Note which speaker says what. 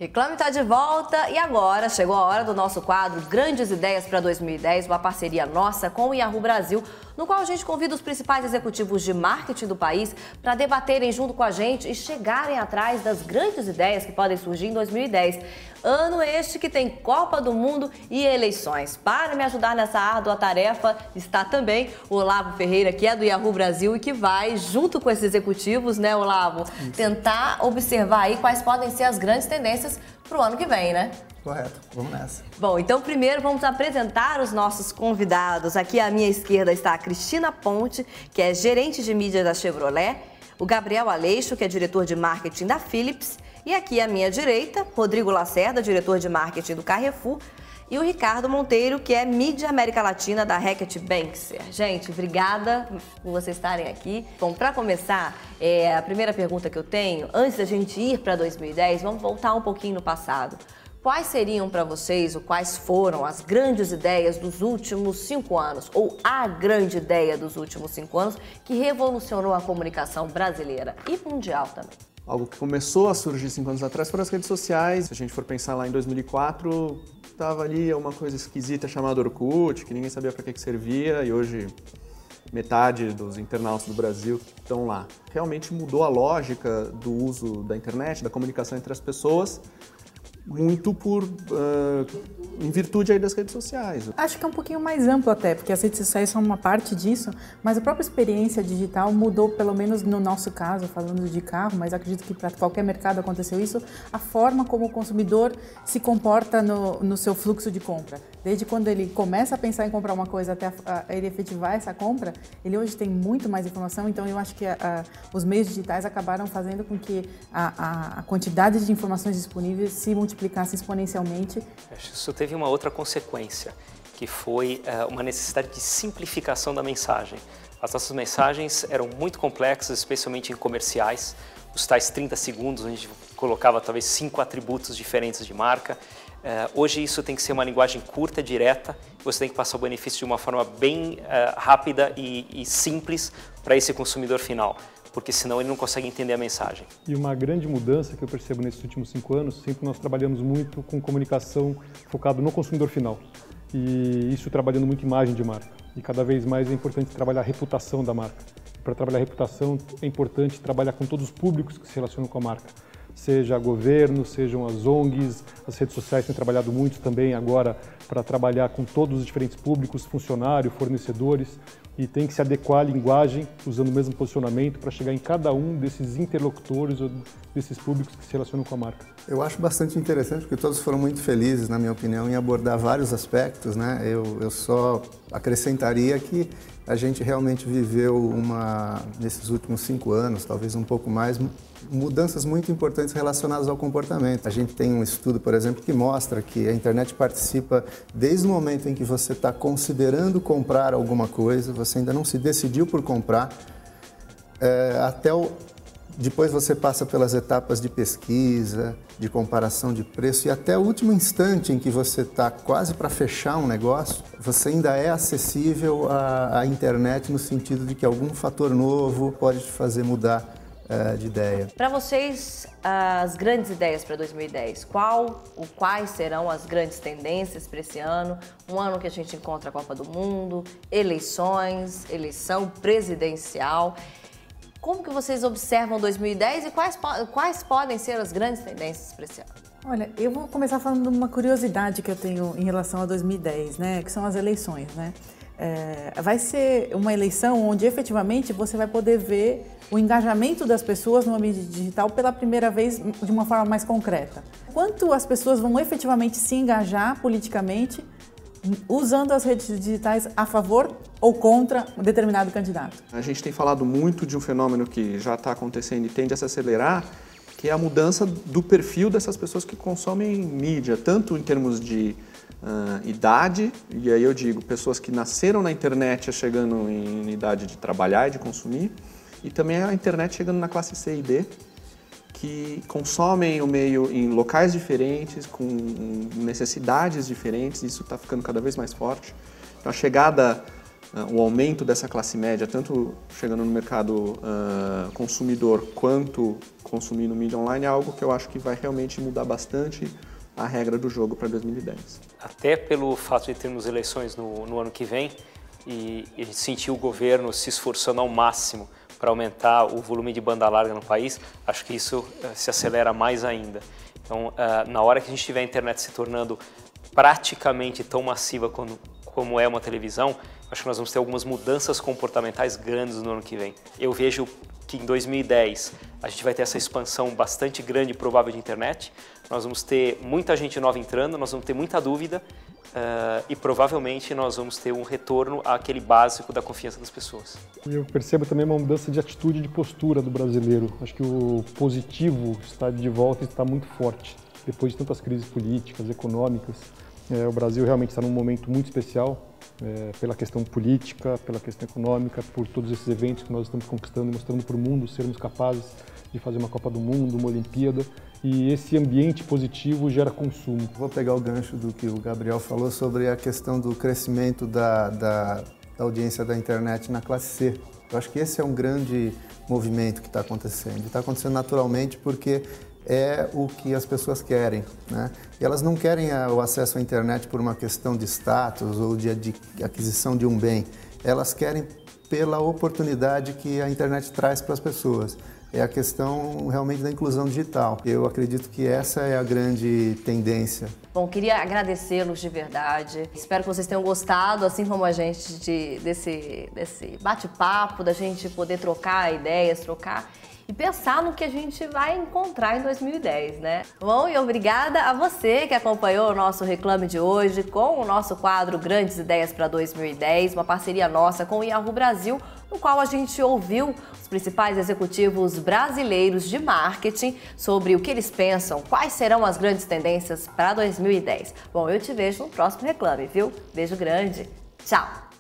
Speaker 1: Reclame está de volta e agora chegou a hora do nosso quadro Grandes Ideias para 2010, uma parceria nossa com o Yahoo Brasil, no qual a gente convida os principais executivos de marketing do país para debaterem junto com a gente e chegarem atrás das grandes ideias que podem surgir em 2010. Ano este que tem Copa do Mundo e eleições. Para me ajudar nessa árdua tarefa está também o Olavo Ferreira, que é do Yahoo Brasil e que vai, junto com esses executivos, né, Olavo, tentar observar aí quais podem ser as grandes tendências para o ano que vem, né?
Speaker 2: Correto, vamos nessa.
Speaker 1: Bom, então primeiro vamos apresentar os nossos convidados. Aqui à minha esquerda está a Cristina Ponte, que é gerente de mídia da Chevrolet, o Gabriel Aleixo, que é diretor de marketing da Philips, e aqui à minha direita, Rodrigo Lacerda, diretor de marketing do Carrefour, e o Ricardo Monteiro, que é mídia América Latina da Hackett Banksy. Gente, obrigada por vocês estarem aqui. Bom, para começar, a primeira pergunta que eu tenho, antes da gente ir para 2010, vamos voltar um pouquinho no passado. Quais seriam para vocês, ou quais foram as grandes ideias dos últimos 5 anos, ou a grande ideia dos últimos 5 anos que revolucionou a comunicação brasileira e mundial também?
Speaker 3: Algo que começou a surgir 5 anos atrás foram as redes sociais. Se a gente for pensar lá em 2004, estava ali uma coisa esquisita chamada Orkut, que ninguém sabia para que servia, e hoje metade dos internautas do Brasil estão lá. Realmente mudou a lógica do uso da internet, da comunicação entre as pessoas, muito em virtude aí das redes sociais.
Speaker 4: Acho que é um pouquinho mais amplo até, porque as redes sociais são uma parte disso, mas a própria experiência digital mudou, pelo menos no nosso caso, falando de carro, mas acredito que para qualquer mercado aconteceu isso, a forma como o consumidor se comporta no seu fluxo de compra. Desde quando ele começa a pensar em comprar uma coisa até ele efetivar essa compra, ele hoje tem muito mais informação, então eu acho que os meios digitais acabaram fazendo com que a quantidade de informações disponíveis se multiplicasse exponencialmente.
Speaker 5: Isso teve uma outra consequência, que foi uma necessidade de simplificação da mensagem. As nossas mensagens eram muito complexas, especialmente em comerciais, os tais 30 segundos, onde a gente colocava talvez 5 atributos diferentes de marca. Hoje isso tem que ser uma linguagem curta, direta, você tem que passar o benefício de uma forma bem rápida e simples para esse consumidor final, porque senão ele não consegue entender a mensagem.
Speaker 6: E uma grande mudança que eu percebo nesses últimos 5 anos, sempre nós trabalhamos muito com comunicação focado no consumidor final. E isso trabalhando muito imagem de marca. E cada vez mais é importante trabalhar a reputação da marca. Para trabalhar a reputação é importante trabalhar com todos os públicos que se relacionam com a marca. Seja governo, sejam as ONGs, as redes sociais têm trabalhado muito também agora para trabalhar com todos os diferentes públicos, funcionários, fornecedores, e tem que se adequar à linguagem, usando o mesmo posicionamento, para chegar em cada um desses interlocutores ou desses públicos que se relacionam com a marca.
Speaker 2: Eu acho bastante interessante, porque todos foram muito felizes, na minha opinião, em abordar vários aspectos, né? Eu só acrescentaria que a gente realmente viveu nesses últimos 5 anos, talvez um pouco mais, mudanças muito importantes relacionadas ao comportamento. A gente tem um estudo, por exemplo, que mostra que a internet participa desde o momento em que você está considerando comprar alguma coisa, você ainda não se decidiu por comprar, depois você passa pelas etapas de pesquisa, de comparação de preço e até o último instante em que você está quase para fechar um negócio, você ainda é acessível à internet no sentido de que algum fator novo pode te fazer mudar de ideia.
Speaker 1: Para vocês, as grandes ideias para 2010, quais serão as grandes tendências para esse ano? Um ano que a gente encontra a Copa do Mundo, eleição presidencial. Como que vocês observam 2010 e quais podem ser as grandes tendências para esse ano?
Speaker 4: Olha, eu vou começar falando de uma curiosidade que eu tenho em relação a 2010, né, que são as eleições, né? Vai ser uma eleição onde efetivamente você vai poder ver o engajamento das pessoas no ambiente digital pela primeira vez de uma forma mais concreta. Quanto as pessoas vão efetivamente se engajar politicamente usando as redes digitais a favor ou contra um determinado candidato.
Speaker 3: A gente tem falado muito de um fenômeno que já está acontecendo e tende a se acelerar, que é a mudança do perfil dessas pessoas que consomem mídia, tanto em termos de idade, e aí eu digo, pessoas que nasceram na internet chegando em idade de trabalhar e de consumir, e também a internet chegando na classe C e D, que consomem o meio em locais diferentes, com necessidades diferentes, isso está ficando cada vez mais forte. Então, a chegada o aumento dessa classe média, tanto chegando no mercado consumidor quanto consumindo mídia online, é algo que eu acho que vai realmente mudar bastante a regra do jogo para 2010.
Speaker 5: Até pelo fato de termos eleições no ano que vem e a gente sentir o governo se esforçando ao máximo para aumentar o volume de banda larga no país, acho que isso se acelera mais ainda. Então, na hora que a gente tiver a internet se tornando praticamente tão massiva como é uma televisão, acho que nós vamos ter algumas mudanças comportamentais grandes no ano que vem. Eu vejo que em 2010 a gente vai ter essa expansão bastante grande e provável de internet, nós vamos ter muita gente nova entrando, nós vamos ter muita dúvida e provavelmente nós vamos ter um retorno àquele básico da confiança das pessoas.
Speaker 6: Eu percebo também uma mudança de atitude e de postura do brasileiro. Acho que o positivo está de volta e está muito forte. Depois de tantas crises políticas, econômicas, o Brasil realmente está num momento muito especial pela questão política, pela questão econômica, por todos esses eventos que nós estamos conquistando e mostrando para o mundo sermos capazes de fazer uma Copa do Mundo, uma Olimpíada, e esse ambiente positivo gera consumo.
Speaker 2: Vou pegar o gancho do que o Gabriel falou sobre a questão do crescimento da audiência da internet na classe C. Eu acho que esse é um grande movimento que está acontecendo. Está acontecendo naturalmente porque é o que as pessoas querem, né? E elas não querem o acesso à internet por uma questão de status ou de aquisição de um bem. Elas querem pela oportunidade que a internet traz para as pessoas. É a questão realmente da inclusão digital. Eu acredito que essa é a grande tendência.
Speaker 1: Bom, queria agradecê-los de verdade. Espero que vocês tenham gostado, assim como a gente, desse bate-papo, da gente poder trocar ideias, e pensar no que a gente vai encontrar em 2010, né? Bom, e obrigada a você que acompanhou o nosso Reclame de hoje com o nosso quadro Grandes Ideias para 2010, uma parceria nossa com o Yahoo Brasil, no qual a gente ouviu os principais executivos brasileiros de marketing sobre o que eles pensam, quais serão as grandes tendências para 2010. Bom, eu te vejo no próximo Reclame, viu? Beijo grande, tchau!